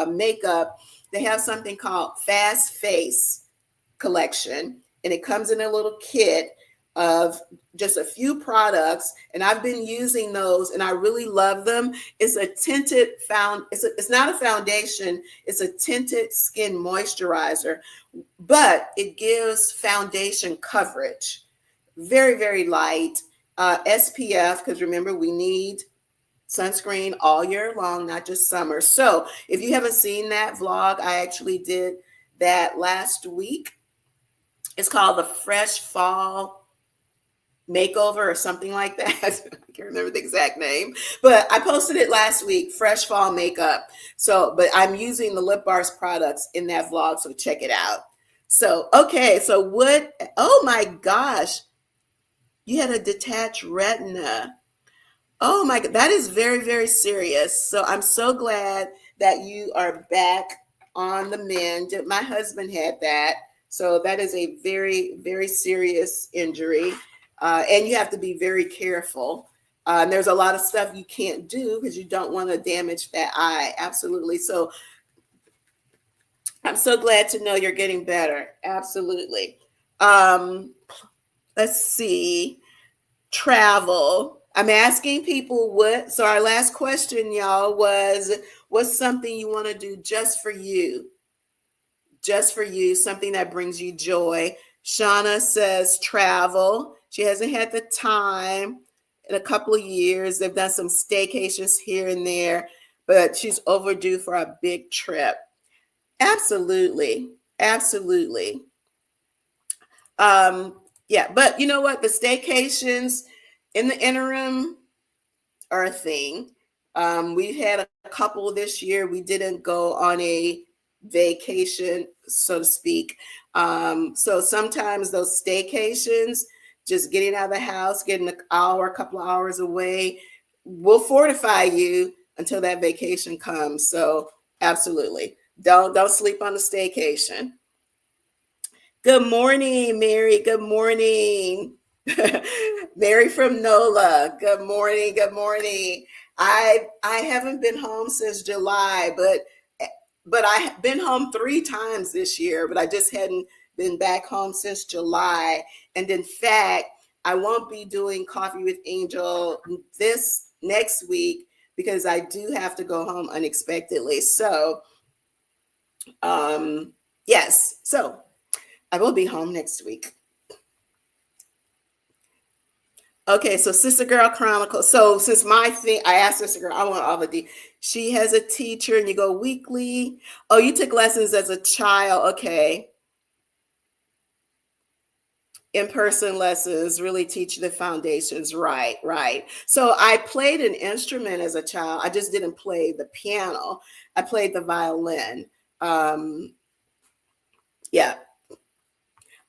makeup. They have something called Fast Face collection, and it comes in a little kit. of just a few products, and I've been using those and I really love them. It's a tinted it's not a foundation, it's a tinted skin moisturizer, but it gives foundation coverage. Very, very light. SPF, because remember, we need sunscreen all year long, not just summer. So if you haven't seen that vlog, I actually did that last week. It's called the Fresh Fall Makeover or something like that. I can't remember the exact name, but I posted it last week, Fresh Fall Makeup. So, but I'm using the Lip Bars products in that vlog, so check it out. So, okay, so what, oh my gosh, you had a detached retina. Oh my God, that is very, very serious. So I'm so glad that you are back on the mend. My husband had that. So that is a very, very serious injury. And you have to be very careful. There's a lot of stuff you can't do because you don't want to damage that eye. Absolutely. So I'm so glad to know you're getting better. Absolutely. Let's see. Travel. I'm asking people what, so our last question, y'all, was what's something you want to do just for you? Just for you, something that brings you joy. Shauna says travel. She hasn't had the time in a couple of years. They've done some staycations here and there, but she's overdue for a big trip. Absolutely. Absolutely. Yeah, but you know what? The staycations in the interim are a thing. We had a couple this year. We didn't go on a vacation, so to speak. So sometimes those staycations, just getting out of the house, getting an hour, a couple of hours away, will fortify you until that vacation comes. So absolutely, don't sleep on the staycation. Good morning, Mary. Good morning. Mary from NOLA. Good morning. Good morning. I haven't been home since July, but I have been home 3 times this year, but I just hadn't been back home since July. And in fact, I won't be doing Coffee with Angel this next week because I do have to go home unexpectedly. So, yes. So I will be home next week. Okay, so Sister Girl Chronicles. So since my thing, I asked Sister Girl, I want all the D. She has a teacher and you go weekly. Oh, you took lessons as a child. Okay. In-person lessons really teach the foundations. Right, right. So I played an instrument as a child. I just didn't play the piano. I played the violin. Yeah.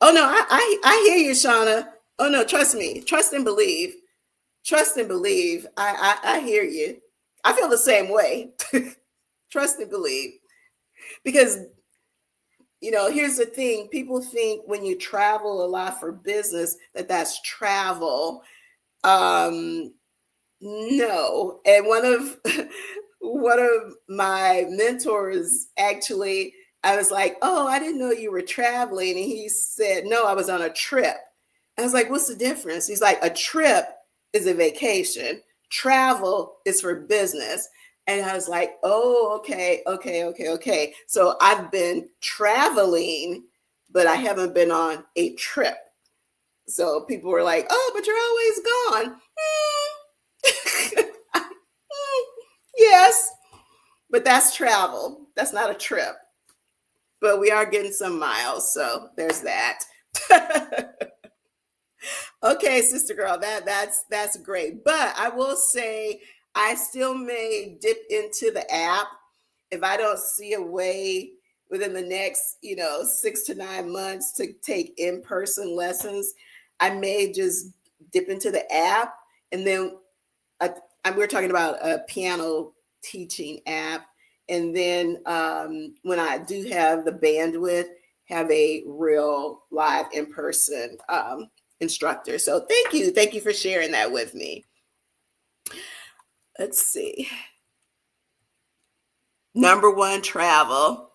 Oh no, I hear you, Shauna. Oh no, trust me. Trust and believe. Trust and believe. I hear you. I feel the same way. Trust and believe. Because, here's the thing. People think when you travel a lot for business that that's travel. Um, no. And one of my mentors actually, I was like, oh, I didn't know you were traveling. And he said, no, I was on a trip. I was like, what's the difference? He's like, a trip is a vacation. Travel is for business. And I was like, oh, okay, okay, okay, okay. So I've been traveling, but I haven't been on a trip. So people were like, oh, but you're always gone. Yes, but that's travel. That's not a trip. But we are getting some miles. So there's that. Okay, sister girl, that's great. But I will say I still may dip into the app if I don't see a way within the next, 6 to 9 months to take in-person lessons. I may just dip into the app, and then we're talking about a piano teaching app, and then when I do have the bandwidth, have a real live in-person instructor. So thank you for sharing that with me. Let's see. Number one, travel.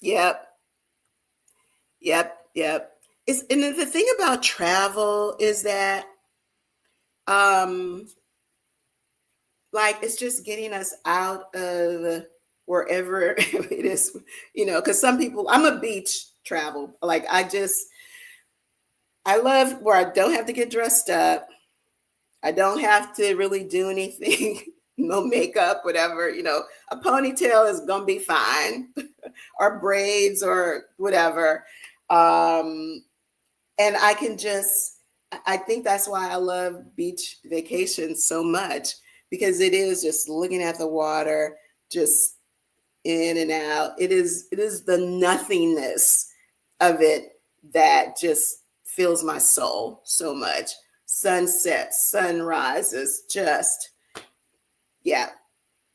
Yep. Yep. Yep. and the thing about travel is that um like it's just getting us out of wherever it is, because some people, I'm a beach travel. Like I love where I don't have to get dressed up. I don't have to really do anything, no makeup, whatever, a ponytail is gonna be fine, or braids or whatever. Um, and I can just, I think that's why I love beach vacations so much, because it is just looking at the water, just in and out. It is the nothingness of it that just fills my soul so much. Sunsets, sunrises, just, yeah,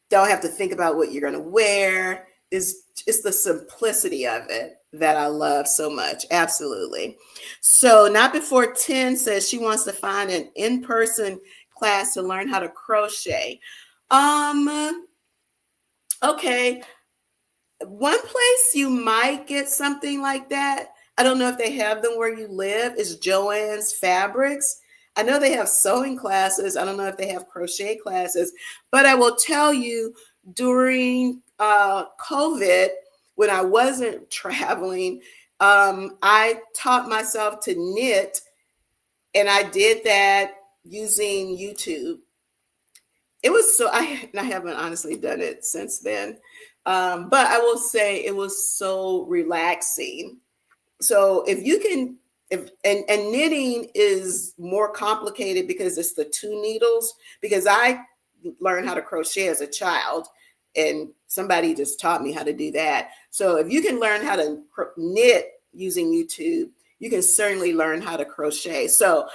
don't have to think about what you're going to wear. It's the simplicity of it that I love so much. Absolutely. So Not Before 10 says she wants to find an in-person class to learn how to crochet. Okay. One place you might get something like that, I don't know if they have them where you live, is Joann's Fabrics. I know they have sewing classes. I don't know if they have crochet classes, but I will tell you, during COVID, when I wasn't traveling, I taught myself to knit, and I did that using YouTube. It was so, I haven't honestly done it since then. But I will say it was so relaxing. So if you can, if and knitting is more complicated because it's the two needles. Because I learned how to crochet as a child, and somebody just taught me how to do that. So if you can learn how to knit using YouTube, you can certainly learn how to crochet. So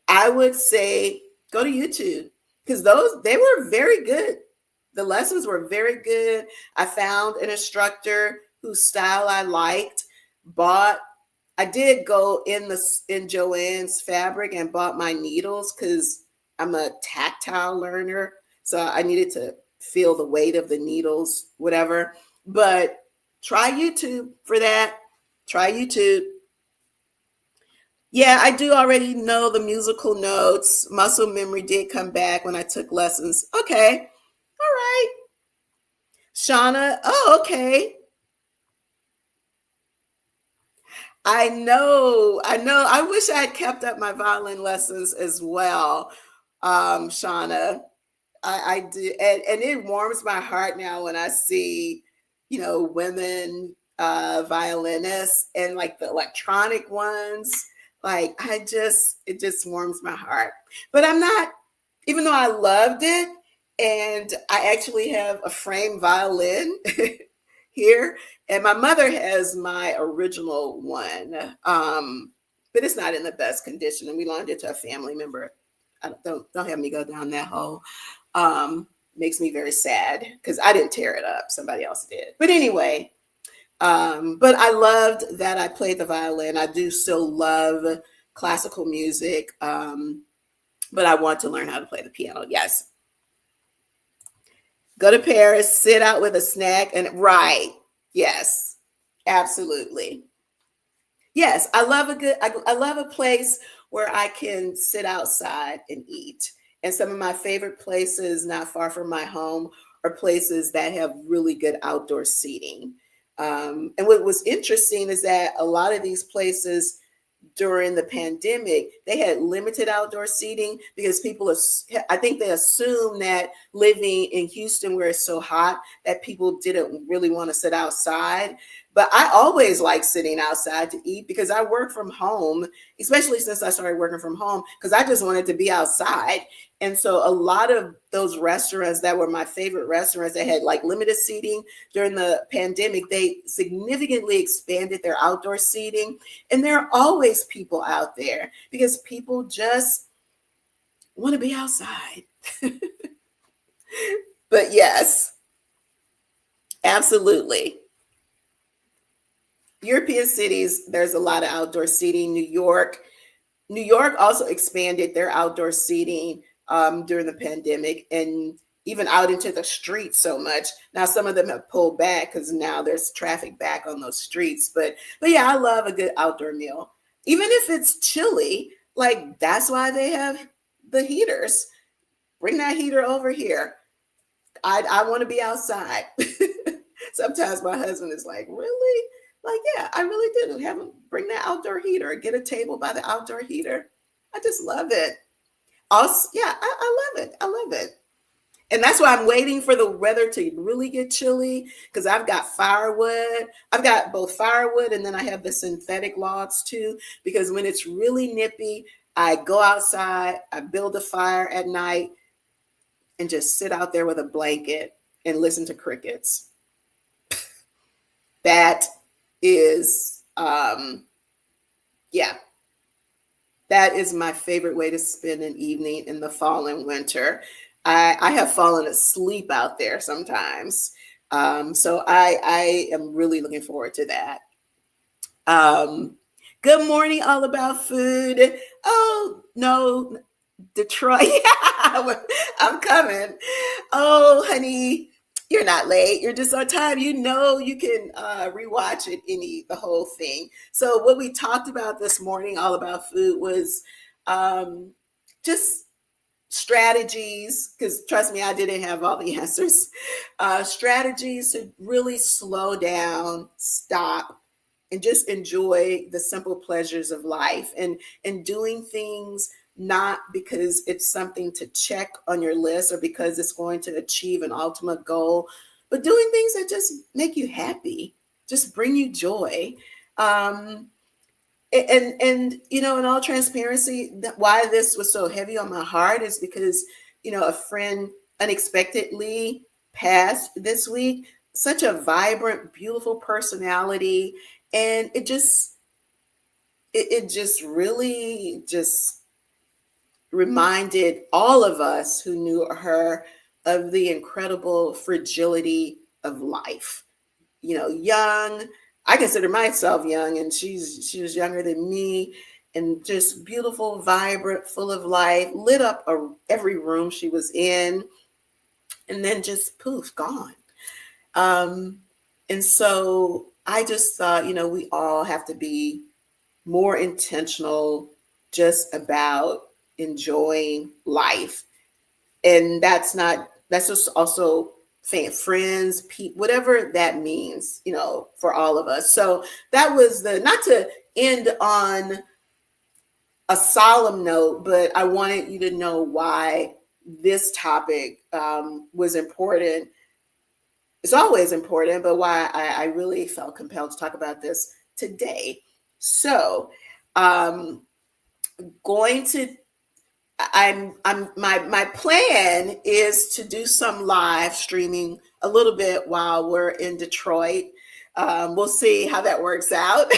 I would say go to YouTube, because they were very good. The lessons were very good. I found an instructor whose style I liked. Bought I did go in Joann's Fabric and bought my needles, because I'm a tactile learner. So I needed to feel the weight of the needles, whatever. But try YouTube for that. Try YouTube. Yeah, I do already know the musical notes. Muscle memory did come back when I took lessons. Okay. All right. Shauna. Oh, okay. I know. I know. I wish I had kept up my violin lessons as well, Shauna. I do. And it warms my heart now when I see, women violinists, and like the electronic ones. Like, it just warms my heart. But I'm not, even though I loved it, and I actually have a framed violin here, and my mother has my original one, but it's not in the best condition, and we loaned it to a family member. Don't have me go down that hole. Makes me very sad because I didn't tear it up; somebody else did. But anyway, but I loved that I played the violin. I do still love classical music, but I want to learn how to play the piano. Yes, go to Paris, sit out with a snack, and right. Yes, absolutely. Yes, I love a place where I can sit outside and eat. And some of my favorite places not far from my home are places that have really good outdoor seating. And what was interesting is that a lot of these places during the pandemic, they had limited outdoor seating because I think they assumed that living in Houston, where it's so hot, that people didn't really want to sit outside. But I always like sitting outside to eat because I work from home, especially since I started working from home, because I just wanted to be outside. And so a lot of those restaurants that were my favorite restaurants that had like limited seating during the pandemic, they significantly expanded their outdoor seating. And there are always people out there because people just want to be outside. But yes, absolutely. European cities, there's a lot of outdoor seating. New York also expanded their outdoor seating during the pandemic, and even out into the streets so much. Now some of them have pulled back because now there's traffic back on those streets. But yeah, I love a good outdoor meal. Even if it's chilly, like that's why they have the heaters. Bring that heater over here. I want to be outside. Sometimes my husband is like, really? Like, yeah, I really do. Have them bring that outdoor heater. Get a table by the outdoor heater. I just love it. Also, yeah, I love it. I love it. And that's why I'm waiting for the weather to really get chilly because I've got firewood. I've got both firewood and then I have the synthetic logs too. Because when it's really nippy, I go outside, I build a fire at night, and just sit out there with a blanket and listen to crickets. That is, yeah, that is my favorite way to spend an evening in the fall and winter. I have fallen asleep out there sometimes. So I am really looking forward to that. Um, Good morning, all about food. Oh, no, Detroit. Yeah, I'm coming. Oh, honey, you're not late. You're just on time. You know you can rewatch it the whole thing. So what we talked about this morning, all about food, was um, just strategies. Because trust me, I didn't have all the answers. Strategies to really slow down, stop, and just enjoy the simple pleasures of life and doing things not because it's something to check on your list or because it's going to achieve an ultimate goal, but doing things that just make you happy, just bring you joy. um, and in all transparency, why this was so heavy on my heart is because a friend unexpectedly passed this week. Such a vibrant, beautiful personality, and it just really just reminded all of us who knew her of the incredible fragility of life. Young. I consider myself young, and she was younger than me, and just beautiful, vibrant, full of life, lit up every room she was in, and then just poof, gone. Um, and so I just thought, we all have to be more intentional just about enjoying life. And that's just also friends, whatever that means, for all of us. So that was not to end on a solemn note, but I wanted you to know why this topic was important. It's always important, but why I really felt compelled to talk about this today. So, um, going to I'm my plan is to do some live streaming a little bit while we're in Detroit. We'll see how that works out,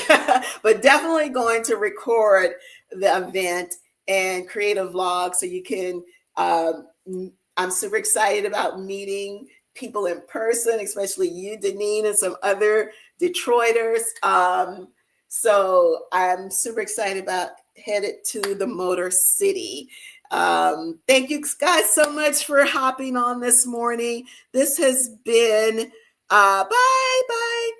but definitely going to record the event and create a vlog so you can. I'm super excited about meeting people in person, especially you, Deneen, and some other Detroiters. So I'm super excited about headed to the Motor City. Thank you guys so much for hopping on this morning. This has been bye bye.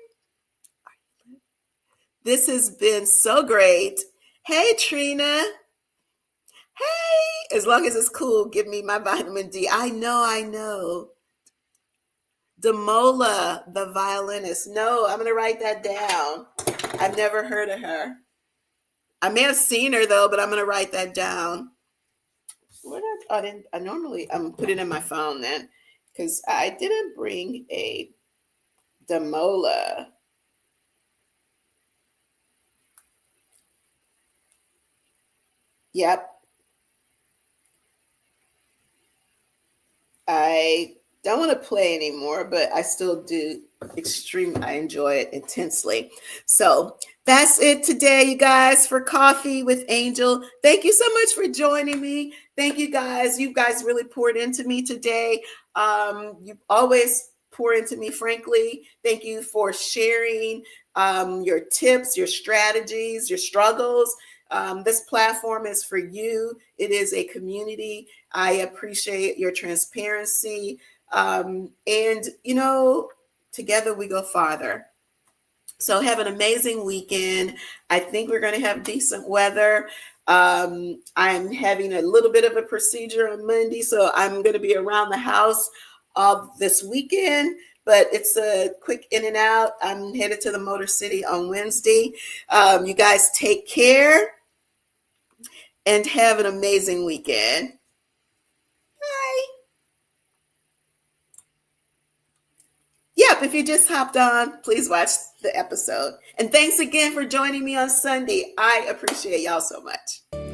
This has been so great. Hey Trina. Hey, as long as it's cool, give me my vitamin D. I know. Demola, the violinist. No, I'm gonna write that down. I've never heard of her. I may have seen her though, but I'm gonna write that down. What I didn't. I normally put it in my phone then, because I didn't bring a Demola. Yep, I don't want to play anymore, but I still do I enjoy it intensely. So that's it today, you guys, for Coffee with Angel. Thank you so much for joining me. Thank you guys. You guys really poured into me today. You always pour into me, frankly. Thank you for sharing your tips, your strategies, your struggles. This platform is for you. It is a community. I appreciate your transparency. And, together we go farther. So have an amazing weekend. I think we're going to have decent weather. I'm having a little bit of a procedure on Monday, so I'm going to be around the house all this weekend, but it's a quick in and out. I'm headed to the Motor City on Wednesday. You guys take care and have an amazing weekend. Bye. Yep, if you just hopped on, please watch the episode. And thanks again for joining me on Sunday. I appreciate y'all so much.